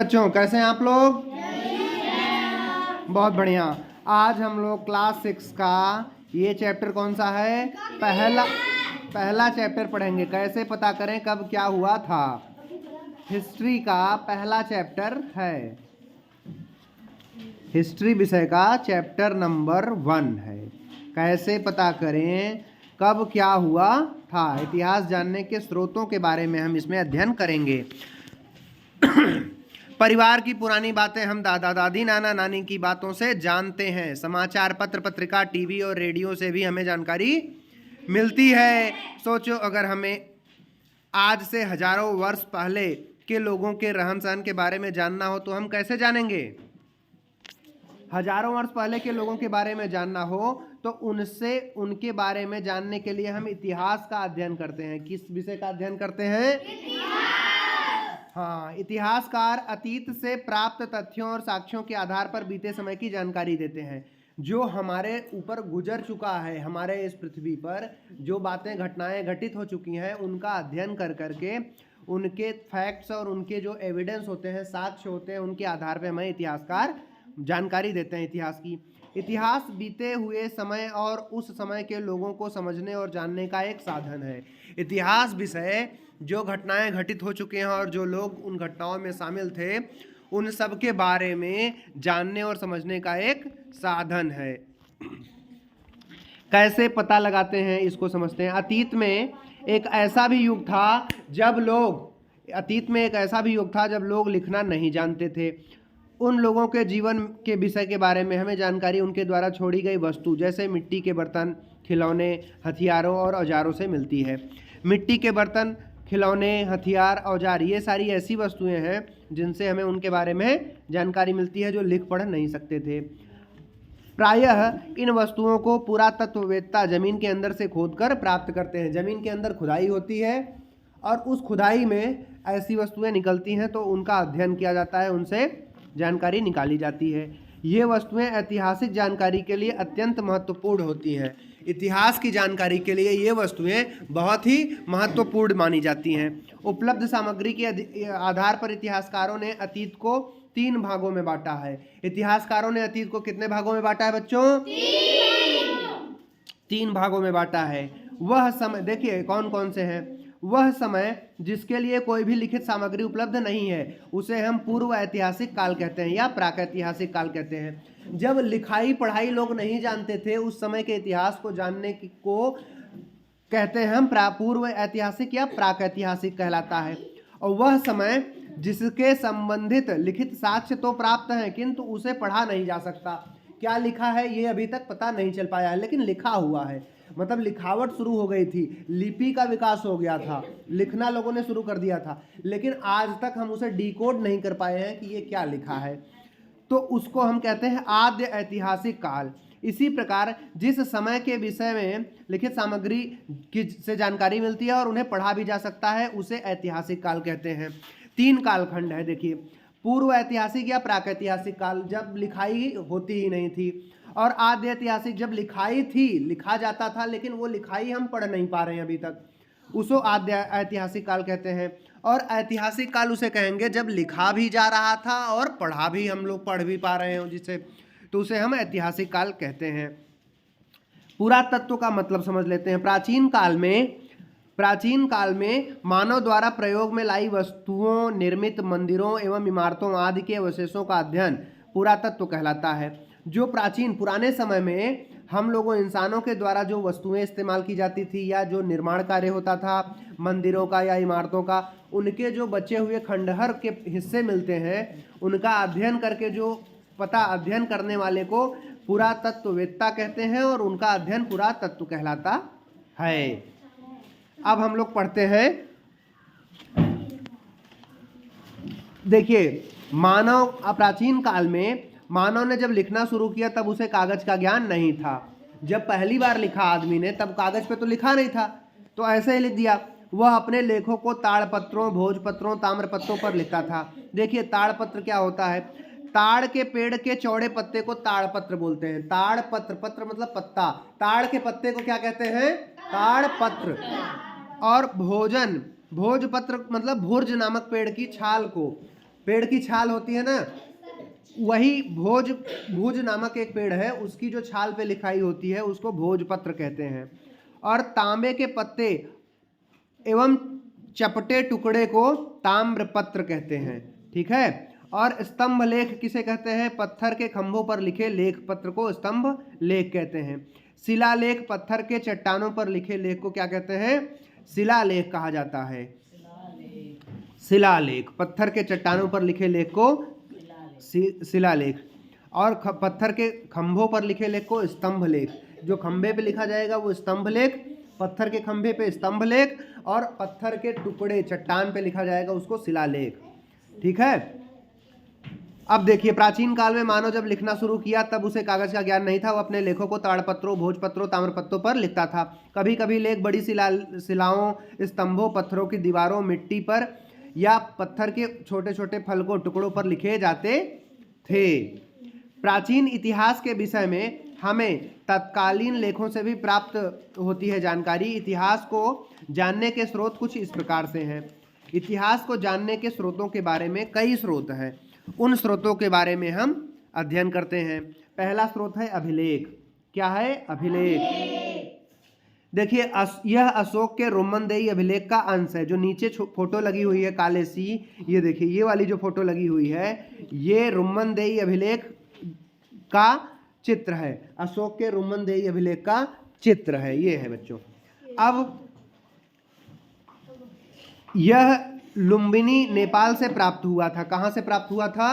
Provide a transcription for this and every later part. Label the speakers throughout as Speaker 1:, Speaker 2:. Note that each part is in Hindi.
Speaker 1: बच्चों कैसे हैं आप लोग? बहुत बढ़िया। आज हम लोग क्लास 6 का ये चैप्टर कौन सा है? पहला चैप्टर पढ़ेंगे। कैसे पता करें कब क्या हुआ था। हिस्ट्री का पहला चैप्टर है। हिस्ट्री विषय का चैप्टर नंबर 1 है। कैसे पता करें कब क्या हुआ था। इतिहास जानने के स्रोतों के बारे में हम इसमें अध्ययन करेंगे। परिवार की पुरानी बातें हम दादा दादी नाना नानी की बातों से जानते हैं। समाचार पत्र पत्रिका टीवी और रेडियो से भी हमें जानकारी मिलती है। सोचो अगर हमें आज से हजारों वर्ष पहले के लोगों के रहन सहन के बारे में जानना हो तो हम कैसे जानेंगे? हजारों वर्ष पहले के लोगों के बारे में जानना हो तो उनके बारे में जानने के लिए हम इतिहास का अध्ययन करते हैं। किस विषय का अध्ययन करते हैं? हाँ, इतिहासकार अतीत से प्राप्त तथ्यों और साक्ष्यों के आधार पर बीते समय की जानकारी देते हैं। जो हमारे ऊपर गुजर चुका है, हमारे इस पृथ्वी पर जो बातें घटनाएं घटित हो चुकी हैं उनका अध्ययन कर करके उनके फैक्ट्स और उनके जो एविडेंस होते हैं, साक्ष्य होते हैं, उनके आधार पर हमें इतिहासकार जानकारी देते हैं इतिहास की। इतिहास बीते हुए समय और उस समय के लोगों को समझने और जानने का एक साधन है। इतिहास विषय जो घटनाएं घटित हो चुके हैं और जो लोग उन घटनाओं में शामिल थे उन सब के बारे में जानने और समझने का एक साधन है। कैसे पता लगाते हैं इसको समझते हैं। अतीत में एक ऐसा भी युग था जब लोग लिखना नहीं जानते थे। उन लोगों के जीवन के विषय के बारे में हमें जानकारी उनके द्वारा छोड़ी गई वस्तु जैसे मिट्टी के बर्तन, खिलौने, हथियारों और औजारों से मिलती है। मिट्टी के बर्तन, खिलौने, हथियार, औजार ये सारी ऐसी वस्तुएं हैं जिनसे हमें उनके बारे में जानकारी मिलती है जो लिख पढ़ नहीं सकते थे। प्रायः इन वस्तुओं को पुरातत्ववेत्ता जमीन के अंदर से खोदकर प्राप्त करते हैं। जमीन के अंदर खुदाई होती है और उस खुदाई में ऐसी वस्तुएं निकलती हैं तो उनका अध्ययन किया जाता है, उनसे जानकारी निकाली जाती है। ये वस्तुएं ऐतिहासिक जानकारी के लिए अत्यंत महत्वपूर्ण होती हैं। इतिहास की जानकारी के लिए ये वस्तुएं बहुत ही महत्वपूर्ण मानी जाती हैं। उपलब्ध सामग्री के आधार पर इतिहासकारों ने अतीत को 3 भागों में बांटा है। इतिहासकारों ने अतीत को कितने भागों में बांटा है बच्चों? 3 भागों में बांटा है। वह समय देखिए कौन कौन से हैं। वह समय जिसके लिए कोई भी लिखित सामग्री उपलब्ध नहीं है उसे हम पूर्व ऐतिहासिक काल कहते हैं या प्रागैतिहासिक काल कहते हैं। जब लिखाई पढ़ाई लोग नहीं जानते थे उस समय के इतिहास को जानने को कहते हैं हम पूर्व ऐतिहासिक या प्रागैतिहासिक कहलाता है। और वह समय जिसके संबंधित लिखित साक्ष्य तो प्राप्त हैं किंतु उसे पढ़ा नहीं जा सकता। क्या लिखा है ये अभी तक पता नहीं चल पाया है, लेकिन लिखा हुआ है। मतलब लिखावट शुरू हो गई थी, लिपि का विकास हो गया था, लिखना लोगों ने शुरू कर दिया था, लेकिन आज तक हम उसे डिकोड नहीं कर पाए हैं कि ये क्या लिखा है। तो उसको हम कहते हैं आद्य ऐतिहासिक काल। इसी प्रकार जिस समय के विषय में लिखित सामग्री की से जानकारी मिलती है और उन्हें पढ़ा भी जा सकता है उसे ऐतिहासिक काल कहते हैं। 3 कालखंड है देखिए। पूर्व ऐतिहासिक या प्रागैतिहासिक काल जब लिखाई होती ही नहीं थी, और आद्य ऐतिहासिक जब लिखाई थी, लिखा जाता था लेकिन वो लिखाई हम पढ़ नहीं पा रहे हैं अभी तक, उसको आद्य ऐतिहासिक काल कहते हैं। और ऐतिहासिक काल उसे कहेंगे जब लिखा भी जा रहा था और पढ़ा भी हम लोग पढ़ भी पा रहे हैं जिसे, तो उसे हम ऐतिहासिक काल कहते हैं। पुरातत्व का मतलब समझ लेते हैं। प्राचीन काल में मानव द्वारा प्रयोग में लाई वस्तुओं, निर्मित मंदिरों एवं इमारतों आदि के अवशेषों का अध्ययन पुरातत्व कहलाता है। जो पुराने समय में हम लोगों इंसानों के द्वारा जो वस्तुएं इस्तेमाल की जाती थी या जो निर्माण कार्य होता था मंदिरों का या इमारतों का, उनके जो बचे हुए खंडहर के हिस्से मिलते हैं उनका अध्ययन करके जो अध्ययन करने वाले को पुरातत्ववेत्ता कहते हैं और उनका अध्ययन पुरातत्व कहलाता है। अब हम लोग पढ़ते हैं। देखिए प्राचीन काल में मानव ने जब लिखना शुरू किया तब उसे कागज का ज्ञान नहीं था। जब पहली बार लिखा आदमी ने तब कागज पे तो लिखा नहीं था, तो ऐसे ही लिख दिया। वह अपने लेखों को ताड़पत्रों, भोजपत्रों, ताम्रपत्रों पर लिखता था। देखिए ताड़पत्र क्या होता है? ताड़ के पेड़ के चौड़े पत्ते को ताड़पत्र बोलते हैं। ताड़पत्र, पत्र मतलब पत्ता, ताड़ के पत्ते को क्या कहते हैं? ताड़पत्र। और भोजपत्र मतलब भुर्ज नामक पेड़ की छाल को पेड़ की छाल होती है ना, वही भोज नामक एक पेड़ है, उसकी जो छाल पे लिखाई होती है उसको भोजपत्र कहते हैं। और तांबे के पत्ते एवं चपटे टुकड़े को ताम्रपत्र कहते हैं। ठीक है। और स्तंभ लेख किसे कहते हैं? पत्थर के खंभों पर लिखे लेख पत्र को स्तंभ लेख कहते हैं। शिलालेख पत्थर के चट्टानों पर लिखे लेख को क्या कहते हैं? शिलालेख कहा जाता है। शिलालेख, पत्थर के चट्टानों पर लिखे लेख को शिलालेख, और पत्थर के खंभों पर लिखे लेख को स्तंभ लेख। जो खंभे पे लिखा जाएगा वो स्तंभ लेख, पत्थर के खंभे पे स्तंभ लेख, और पत्थर के टुकड़े चट्टान पे लिखा जाएगा उसको शिलालेख। ठीक है। अब देखिए, प्राचीन काल में मानव जब लिखना शुरू किया तब उसे कागज का ज्ञान नहीं था। वो अपने लेखों को ताड़पत्रों, भोजपत्रों, ताम्रपत्रों पर लिखता था। कभी कभी लेख बड़ी शिलाओं, स्तंभों, पत्थरों की दीवारों, मिट्टी पर या पत्थर के छोटे छोटे फलकों, टुकड़ों पर लिखे जाते थे। प्राचीन इतिहास के विषय में हमें तत्कालीन लेखों से भी प्राप्त होती है जानकारी। इतिहास को जानने के स्रोत कुछ इस प्रकार से हैं। इतिहास को जानने के स्रोतों के बारे में कई स्रोत हैं। उन स्रोतों के बारे में हम अध्ययन करते हैं। पहला स्रोत है अभिलेख। क्या है? अभिलेख। देखिए, यह अशोक के रोमनदेही अभिलेख का अंश है। जो नीचे फोटो लगी हुई है काले सी, ये देखिए, ये वाली जो फोटो लगी हुई है ये रोमनदेही अभिलेख का चित्र है। अशोक के रोमनदेही अभिलेख का चित्र है, ये है बच्चों। अब यह लुम्बिनी नेपाल से प्राप्त हुआ था। कहाँ से प्राप्त हुआ था?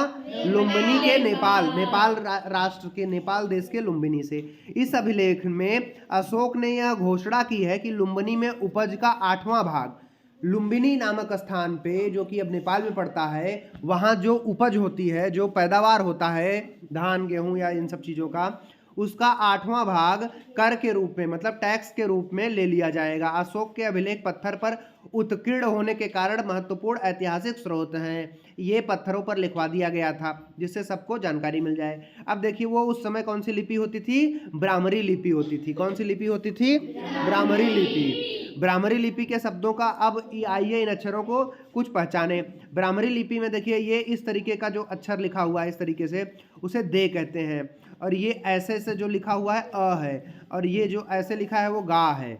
Speaker 1: लुम्बिनी के नेपाल राष्ट्र के, नेपाल देश के लुम्बिनी से। इस अभिलेख में अशोक ने यह घोषणा की है कि लुम्बिनी में उपज का 8वां भाग, लुम्बिनी नामक स्थान पे जो कि अब नेपाल में पड़ता है, वहाँ जो उपज होती है, जो पैदावार होता है धान, गेहूँ या इन सब चीज़ों का, उसका 8वां भाग कर के रूप में, मतलब टैक्स के रूप में ले लिया जाएगा। अशोक के अभिलेख पत्थर पर उत्कीर्ण होने के कारण महत्वपूर्ण ऐतिहासिक स्रोत हैं। ये पत्थरों पर लिखवा दिया गया था जिससे सबको जानकारी मिल जाए। अब देखिए, वो उस समय कौन सी लिपि होती थी? ब्राह्मरी लिपि होती थी। कौन सी लिपि होती थी? ब्राह्मरी लिपि। ब्राह्मरी लिपि के शब्दों का अब आइए इन अक्षरों को कुछ पहचाने। ब्राह्मरी लिपि में देखिए, ये इस तरीके का जो अक्षर लिखा हुआ है, इस तरीके से, उसे दे कहते हैं। और ये ऐसे से जो लिखा हुआ है अ है, और ये जो ऐसे लिखा है वो गा है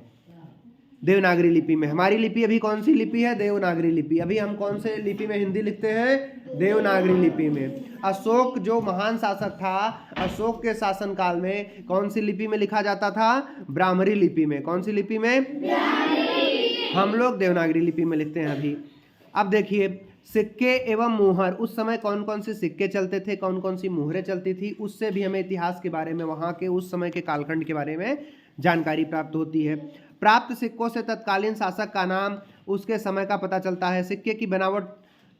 Speaker 1: देवनागरी लिपि में। हमारी लिपि अभी कौन सी लिपि है? देवनागरी लिपि। अभी हम कौन से लिपि में हिंदी लिखते हैं? देवनागरी लिपि में। अशोक जो महान शासक था, अशोक के शासनकाल में कौन सी लिपि में लिखा जाता था? ब्राह्मरी लिपि में। कौन सी लिपि में? हम लोग देवनागरी लिपि में लिखते हैं अभी। अब देखिए, सिक्के एवं मुहर, उस समय कौन कौन से सिक्के चलते थे, कौन कौन सी मुहरें चलती थी, उससे भी हमें इतिहास के बारे में, वहाँ के उस समय के कालखंड के बारे में जानकारी प्राप्त होती है। प्राप्त सिक्कों से तत्कालीन शासक का नाम, उसके समय का पता चलता है। सिक्के की बनावट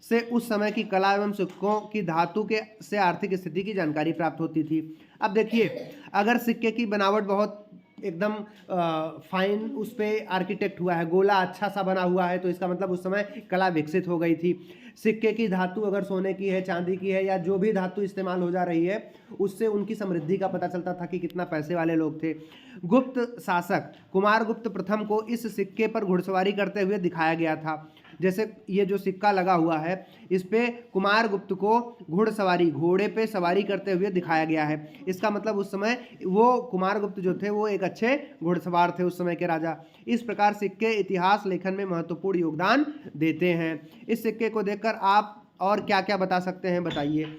Speaker 1: से उस समय की कला एवं सिक्कों की धातु के से आर्थिक स्थिति की जानकारी प्राप्त होती थी। अब देखिए, अगर सिक्के की बनावट बहुत एकदम फाइन, उस पर आर्किटेक्ट हुआ है, गोला अच्छा सा बना हुआ है, तो इसका मतलब उस समय कला विकसित हो गई थी। सिक्के की धातु अगर सोने की है, चांदी की है, या जो भी धातु इस्तेमाल हो जा रही है, उससे उनकी समृद्धि का पता चलता था कि कितना पैसे वाले लोग थे। गुप्त शासक कुमारगुप्त प्रथम को इस सिक्के पर घुड़सवारी करते हुए दिखाया गया था। जैसे ये जो सिक्का लगा हुआ है, इस पे कुमारगुप्त को घुड़सवारी, घोड़े पे सवारी करते हुए दिखाया गया है। इसका मतलब उस समय वो कुमारगुप्त जो थे वो एक अच्छे घुड़सवार थे, उस समय के राजा। इस प्रकार सिक्के इतिहास लेखन में महत्वपूर्ण योगदान देते हैं। इस सिक्के को देखकर आप और क्या क्या बता सकते हैं, बताइए।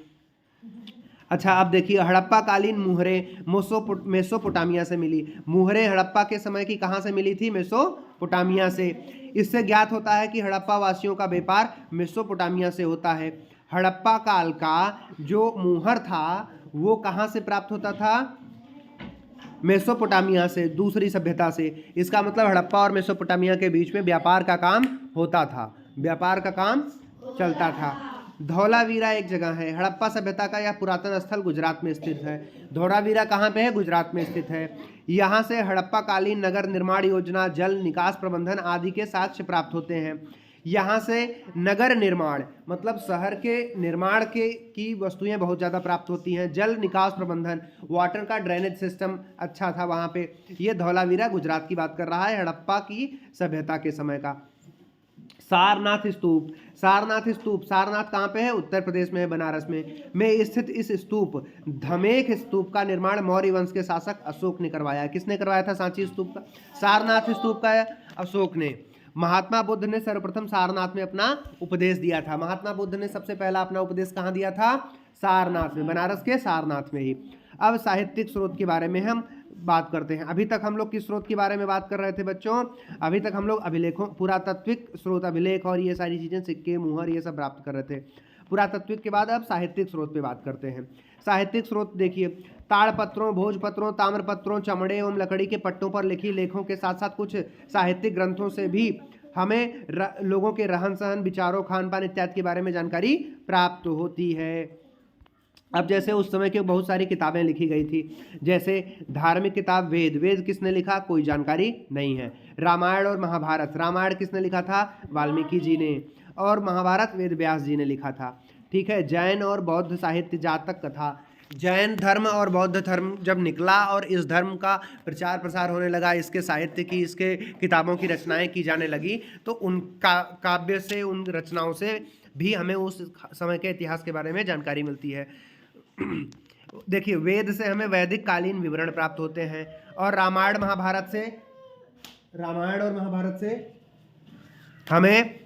Speaker 1: अच्छा, अब देखिए, हड़प्पा कालीन मुहरें मेसोपोटामिया से मिली। मुहरें हड़प्पा के समय की कहाँ से मिली थी? मेसोपोटामिया से। इससे ज्ञात होता है कि हड़प्पा वासियों का व्यापार मेसोपोटामिया से होता है। हड़प्पा काल का जो मुहर था वो कहाँ से प्राप्त होता था? मेसोपोटामिया से, दूसरी सभ्यता से। इसका मतलब हड़प्पा और मेसोपोटामिया के बीच में व्यापार का काम होता था, व्यापार का काम चलता था। धौलावीरा एक जगह है। हड़प्पा सभ्यता का यह पुरातन स्थल गुजरात में स्थित है। धौलावीरा कहाँ पे है? गुजरात में स्थित है। यहाँ से हड़प्पा कालीन नगर निर्माण योजना, जल निकास प्रबंधन आदि के साक्ष्य प्राप्त होते हैं। यहाँ से नगर निर्माण मतलब शहर के निर्माण की वस्तुएं बहुत ज़्यादा प्राप्त होती हैं। जल निकास प्रबंधन, वाटर का ड्रेनेज सिस्टम अच्छा था वहाँ पे। ये धौलावीरा गुजरात की बात कर रहा है, हड़प्पा की सभ्यता के समय का। सारनाथ स्तूप। सारनाथ स्तूप, सारनाथ कहाँ पे है? उत्तर प्रदेश में है, बनारस में स्थित इस स्तूप धमेख स्तूप का निर्माण मौर्य वंश के शासक अशोक ने करवाया। किसने करवाया था सांची स्तूप का? सारनाथ स्तूप का अशोक ने। महात्मा बुद्ध ने सर्वप्रथम सारनाथ में अपना उपदेश दिया था। महात्मा बुद्ध ने सबसे पहला अपना उपदेश कहाँ दिया था? सारनाथ में, बनारस के सारनाथ में ही। अब साहित्यिक स्रोत के बारे में हम बात करते हैं। अभी तक हम लोग किस स्रोत के बारे में बात कर रहे थे बच्चों? अभी तक हम लोग अभिलेखों, पुरातात्विक स्रोत, अभिलेख और ये सारी चीजें, सिक्के, मुहर, ये सब प्राप्त कर रहे थे। पुरातात्विक के बाद अब साहित्यिक स्रोत पे बात करते हैं। साहित्यिक स्रोत देखिए, ताड़पत्रों, भोजपत्रों, ताम्रपत्रों, चमड़े एवं लकड़ी के पट्टों पर लिखी लेखों के साथ साथ कुछ साहित्यिक ग्रंथों से भी हमें लोगों के रहन सहन, विचारों, खान पान इत्यादि के बारे में जानकारी प्राप्त होती है। अब जैसे उस समय की बहुत सारी किताबें लिखी गई थी, जैसे धार्मिक किताब वेद, वेद किसने लिखा? कोई जानकारी नहीं है। रामायण और महाभारत, रामायण किसने लिखा था? वाल्मीकि जी ने। और महाभारत वेद व्यास जी ने लिखा था। ठीक है। जैन और बौद्ध साहित्य, जातक कथा, जैन धर्म और बौद्ध धर्म जब निकला और इस धर्म का प्रचार प्रसार होने लगा, इसके साहित्य की, इसके किताबों की रचनाएं की जाने लगी, तो उन काव्य से, उन रचनाओं से भी हमें उस समय के इतिहास के बारे में जानकारी मिलती है। देखिए, वेद से हमें वैदिक कालीन विवरण प्राप्त होते हैं और रामायण और महाभारत से हमें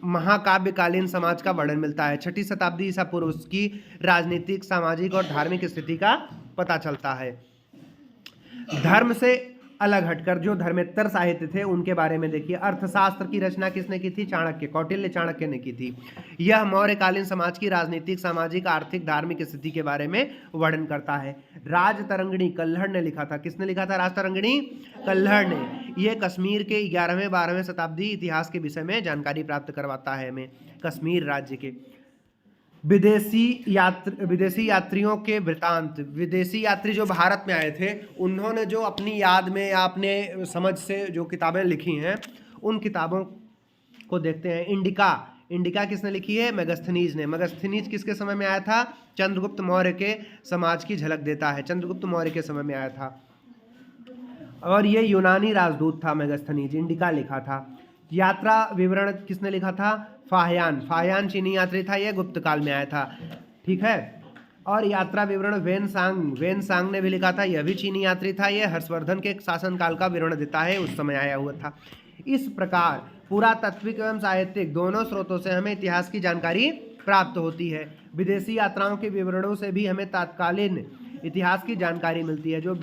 Speaker 1: महाकाव्यकालीन समाज का वर्णन मिलता है। 6ठी शताब्दी ईसा पूर्व की राजनीतिक, सामाजिक और धार्मिक स्थिति का पता चलता है। धर्म से अलग हटकर जो धर्मेतर साहित्य थे उनके बारे में देखिए। अर्थशास्त्र की रचना किसने की थी? चाणक्य, कौटिल्य चाणक्य ने की थी। यह मौर्यकालीन समाज की राजनीतिक, सामाजिक, आर्थिक, धार्मिक स्थिति के बारे में वर्णन करता है। राजतरंगिणी कल्हड़ ने लिखा था। किसने लिखा था? राजतरंगिणी कल्हड़ ने। यह कश्मीर के 11वें-12वें शताब्दी इतिहास के विषय में जानकारी प्राप्त करवाता है हमें, कश्मीर राज्य के। विदेशी यात्रियों के वृतांत, विदेशी यात्री जो भारत में आए थे, उन्होंने जो अपनी याद में या अपने समझ से जो किताबें लिखी हैं, उन किताबों को देखते हैं। इंडिका किसने लिखी है? मेगस्थनीज ने। मेगस्थनीज किसके समय में आया था? चंद्रगुप्त मौर्य के समाज की झलक देता है, चंद्रगुप्त मौर्य के समय में आया था। और ये यूनानी राजदूत था मेगस्थनीज, इंडिका लिखा था। यात्रा विवरण किसने लिखा था? फाहियान चीनी यात्री था, यह गुप्त काल में आया था। ठीक है। और यात्रा विवरण वेनसांग ने भी लिखा था, यह भी चीनी यात्री था, यह हर्षवर्धन के शासनकाल का विवरण देता है, उस समय आया हुआ था। इस प्रकार पुरातात्विक एवं साहित्यिक दोनों स्रोतों से हमें इतिहास की जानकारी प्राप्त होती है। विदेशी यात्राओं के विवरणों से भी हमें तत्कालीन इतिहास की जानकारी मिलती है। जो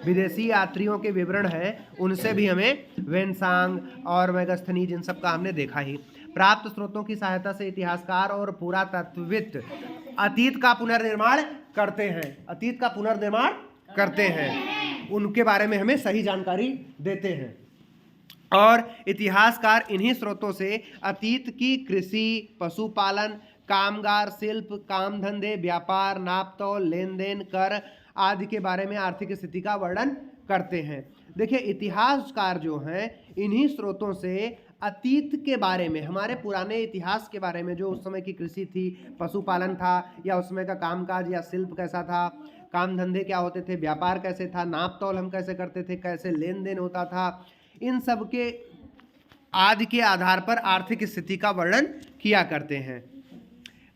Speaker 1: विदेशी यात्रियों के विवरण हैं उनसे भी हमें वेनसांग और मेगस्थनीज, इन सब का हमने देखा ही। प्राप्त स्रोतों की सहायता से इतिहासकार और पुरातत्वविद अतीत का पुनर्निर्माण करते हैं, उनके बारे में हमें सही जानकारी देते हैं। और इतिहासकार इन्हीं स्रोतों से अतीत की कृषि, पशुपालन, कामगार, शिल्प, काम धंधे, व्यापार, नापतोल, लेन देन, कर आदि के बारे में आर्थिक स्थिति का वर्णन करते हैं। देखिए, इतिहासकार जो हैं इन्हीं स्रोतों से अतीत के बारे में, हमारे पुराने इतिहास के बारे में, जो उस समय की कृषि थी, पशुपालन था, या उस समय का कामकाज या शिल्प कैसा था, काम धंधे क्या होते थे, व्यापार कैसे था, नाप तोल हम कैसे करते थे, कैसे लेन देन होता था, इन सब के आदि के आधार पर आर्थिक स्थिति का वर्णन किया करते हैं।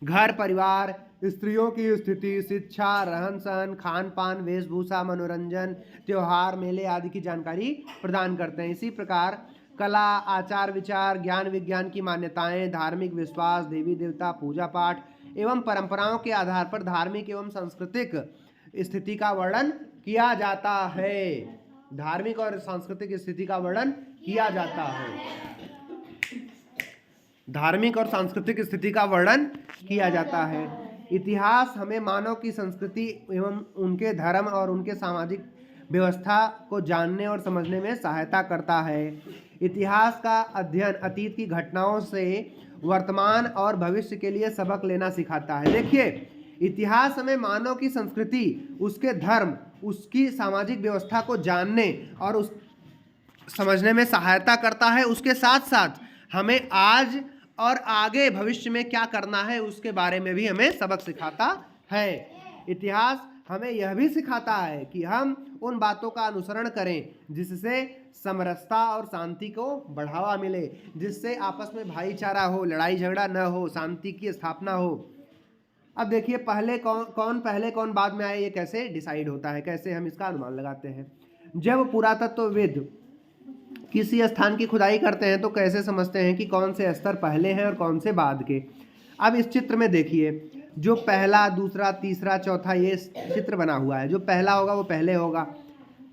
Speaker 1: घर परिवार, स्त्रियों की स्थिति, शिक्षा, रहन सहन, खान पान, वेशभूषा, मनोरंजन, त्योहार, मेले आदि की जानकारी प्रदान करते हैं। इसी प्रकार कला, आचार विचार, ज्ञान विज्ञान की मान्यताएं, धार्मिक विश्वास, देवी देवता, पूजा पाठ एवं परंपराओं के आधार पर धार्मिक एवं सांस्कृतिक स्थिति का वर्णन किया जाता है। धार्मिक और सांस्कृतिक स्थिति का वर्णन किया जाता है। धार्मिक और सांस्कृतिक स्थिति का वर्णन किया जाता है। इतिहास हमें मानव की संस्कृति एवं उनके धर्म और उनके सामाजिक व्यवस्था को जानने और समझने में सहायता करता है। इतिहास का अध्ययन अतीत की घटनाओं से वर्तमान और भविष्य के लिए सबक लेना सिखाता है। देखिए, इतिहास हमें मानव की संस्कृति, उसके धर्म, उसकी सामाजिक व्यवस्था को जानने और उस समझने में सहायता करता है। उसके साथ साथ हमें आज और आगे भविष्य में क्या करना है उसके बारे में भी हमें सबक सिखाता है। इतिहास हमें यह भी सिखाता है कि हम उन बातों का अनुसरण करें जिससे समरसता और शांति को बढ़ावा मिले, जिससे आपस में भाईचारा हो, लड़ाई झगड़ा न हो, शांति की स्थापना हो। अब देखिए पहले कौन बाद में आए, ये कैसे डिसाइड होता है, कैसे हम इसका अनुमान लगाते हैं। जब पुरातत्वविद किसी स्थान की खुदाई करते हैं तो कैसे समझते हैं कि कौन से स्तर पहले हैं और कौन से बाद के। अब इस चित्र में देखिए जो पहला, दूसरा, तीसरा, चौथा ये चित्र बना हुआ है। जो पहला होगा वो पहले होगा,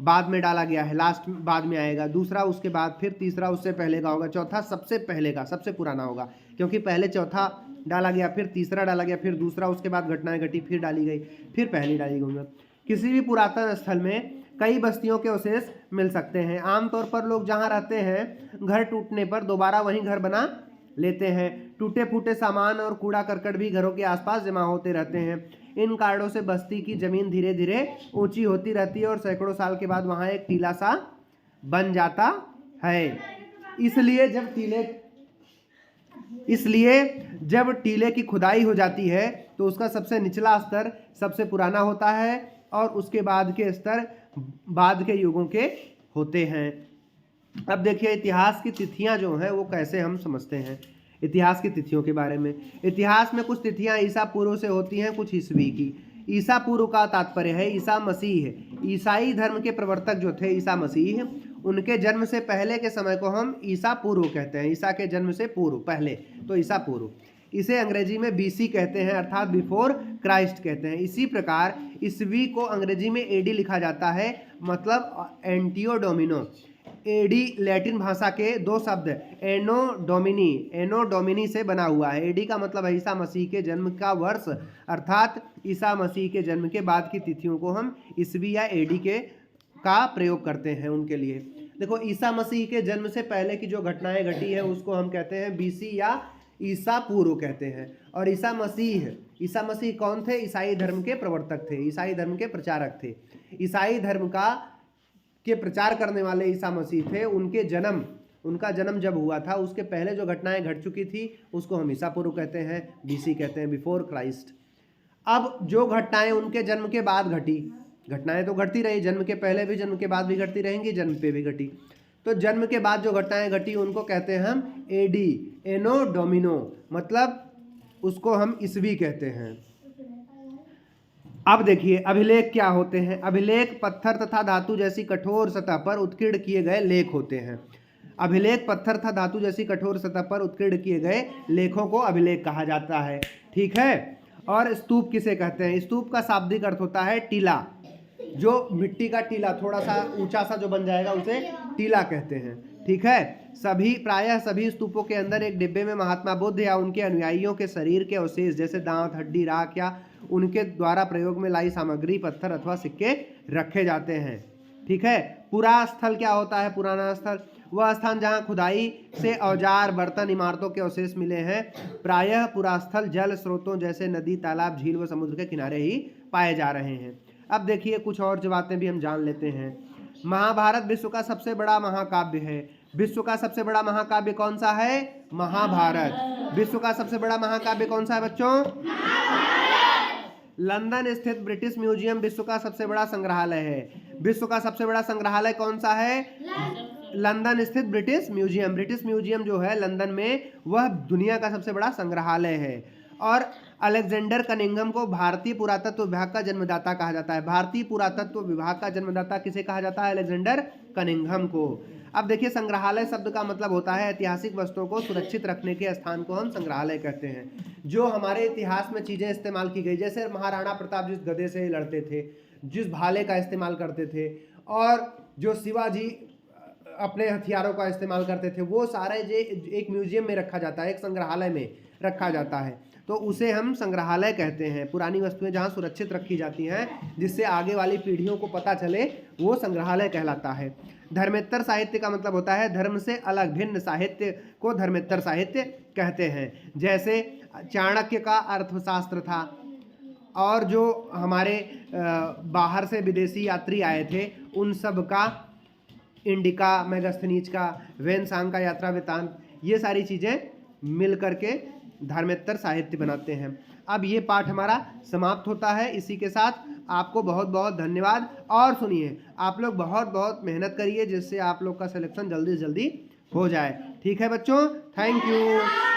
Speaker 1: बाद में डाला गया है, लास्ट बाद में आएगा। दूसरा उसके बाद, फिर तीसरा उससे पहले का होगा, चौथा सबसे पहले का, सबसे पुराना होगा, क्योंकि पहले चौथा डाला गया, फिर तीसरा डाला गया, फिर दूसरा, उसके बाद घटनाएं घटी, फिर डाली गई, फिर पहली डाली गई। किसी भी पुरातन स्थल में कई बस्तियों के अवशेष मिल सकते हैं। आमतौर पर लोग जहाँ रहते हैं घर टूटने पर दोबारा वहीं घर बना लेते हैं। टूटे फूटे सामान और कूड़ा करकट भी घरों के आसपास जमा होते रहते हैं। इन कारणों से बस्ती की जमीन धीरे धीरे ऊंची होती रहती है और सैकड़ों साल के बाद वहाँ एक टीला सा बन जाता है। इसलिए जब टीले की खुदाई हो जाती है तो उसका सबसे निचला स्तर सबसे पुराना होता है और उसके बाद के स्तर बाद के युगों के होते हैं। अब देखिए इतिहास की तिथियां जो हैं वो कैसे हम समझते हैं। इतिहास की तिथियों के बारे में, इतिहास में कुछ तिथियां ईसा पूर्व से होती हैं, कुछ ईसवी की। ईसा पूर्व का तात्पर्य है ईसा मसीह। ईसाई धर्म के प्रवर्तक जो थे ईसा मसीह, उनके जन्म से पहले के समय को हम ईसा पूर्व कहते हैं। ईसा के जन्म से पूर्व, पहले, तो ईसा पूर्व। इसे अंग्रेजी में बीसी कहते हैं, अर्थात बिफोर क्राइस्ट कहते हैं। इसी प्रकार ईसवी को अंग्रेजी में एडी लिखा जाता है, मतलब एंटियो डोमिनो। एडी लैटिन भाषा के दो शब्द एनो डोमिनी से बना हुआ है। एडी का मतलब है ईसा मसीह के जन्म का वर्ष, अर्थात ईसा मसीह के जन्म के बाद की तिथियों को हम ईसवी या एडी का प्रयोग करते हैं उनके लिए। देखो ईसा मसीह के जन्म से पहले की जो घटनाएं घटी है उसको हम कहते हैं बीसी या ईसा पूर्व कहते हैं। और ईसा मसीह कौन थे? ईसाई धर्म के प्रवर्तक थे, ईसाई धर्म के प्रचारक थे। ईसाई धर्म के प्रचार करने वाले ईसा मसीह थे। उनका जन्म जब हुआ था उसके पहले जो घटनाएं घट चुकी थी उसको हम ईसा पूर्व कहते हैं, बीसी कहते हैं, बिफोर क्राइस्ट। अब जो घटनाएं उनके जन्म के बाद घटी, घटनाएं तो घटती रही, जन्म के पहले भी जन्म के बाद भी घटती रहेंगी, जन्म पे भी घटी। तो जन्म के बाद जो घटनाएं घटी उनको कहते हैं हम एडी, एनो डोमिनो, मतलब उसको हम ईसवी कहते हैं। अब देखिए अभिलेख क्या होते हैं। अभिलेख पत्थर तथा धातु जैसी कठोर सतह पर उत्कीर्ण किए गए लेख होते हैं। अभिलेख पत्थर तथा धातु जैसी कठोर सतह पर उत्कीर्ण किए गए लेखों को अभिलेख कहा जाता है, ठीक है। और स्तूप किसे कहते हैं? स्तूप का शाब्दिक अर्थ होता है टीला। जो मिट्टी का टीला थोड़ा सा ऊंचा सा जो बन जाएगा उसे टीला कहते हैं, ठीक है। प्रायः सभी स्तूपों के अंदर एक डिब्बे में महात्मा बुद्ध या उनके अनुयायियों के शरीर के अवशेष जैसे दांत, हड्डी, राख या उनके द्वारा प्रयोग में लाई सामग्री, पत्थर अथवा सिक्के रखे जाते हैं, ठीक है। पुरा स्थल क्या होता है? पुराना स्थल वह स्थान जहाँ खुदाई से औजार, बर्तन, इमारतों के अवशेष मिले हैं। प्रायः पुरा स्थल जल स्रोतों जैसे नदी, तालाब, झील व समुद्र के किनारे ही पाए जा रहे हैं। अब देखिए कुछ और जो बातें भी हम जान लेते हैं। महाभारत विश्व का सबसे बड़ा महाकाव्य है। विश्व का सबसे बड़ा महाकाव्य कौन सा है? महाभारत। विश्व का सबसे बड़ा महाकाव्य कौन सा है बच्चों? लंदन स्थित ब्रिटिश म्यूजियम विश्व का सबसे बड़ा संग्रहालय है। विश्व का सबसे बड़ा संग्रहालय कौन सा है? लंदन स्थित ब्रिटिश म्यूजियम। ब्रिटिश म्यूजियम जो है लंदन में, वह दुनिया का सबसे बड़ा संग्रहालय है। और अलेक्जेंडर कनिंघम को भारतीय पुरातत्व विभाग का जन्मदाता कहा जाता है। भारतीय पुरातत्व विभाग का जन्मदाता किसे कहा जाता है? अलेक्जेंडर कनिंघम को। अब देखिए संग्रहालय शब्द का मतलब होता है ऐतिहासिक वस्तुओं को सुरक्षित रखने के स्थान को हम संग्रहालय कहते हैं। जो हमारे इतिहास में चीजें इस्तेमाल की गई, जैसे महाराणा प्रताप जिस गधे से लड़ते थे, जिस भाले का इस्तेमाल करते थे, और जो शिवाजी अपने हथियारों का इस्तेमाल करते थे, वो सारे एक म्यूजियम में रखा जाता है, एक संग्रहालय में रखा जाता है, तो उसे हम संग्रहालय कहते हैं। पुरानी वस्तुएं जहाँ सुरक्षित रखी जाती हैं जिससे आगे वाली पीढ़ियों को पता चले, वो संग्रहालय कहलाता है। धर्मेत्तर साहित्य का मतलब होता है धर्म से अलग भिन्न साहित्य को धर्मेत्तर साहित्य कहते हैं। जैसे चाणक्य का अर्थशास्त्र था, और जो हमारे बाहर से विदेशी यात्री आए थे उन सब का, इंडिका, मेगास्थनीज का, वेनसांग का यात्रा वृत्तांत, ये सारी चीज़ें मिल करके धर्मेत्तर साहित्य बनाते हैं। अब ये पाठ हमारा समाप्त होता है। इसी के साथ आपको बहुत बहुत धन्यवाद। और सुनिए, आप लोग बहुत बहुत मेहनत करिए जिससे आप लोग का सिलेक्शन जल्दी से जल्दी हो जाए। ठीक है बच्चों, थैंक यू।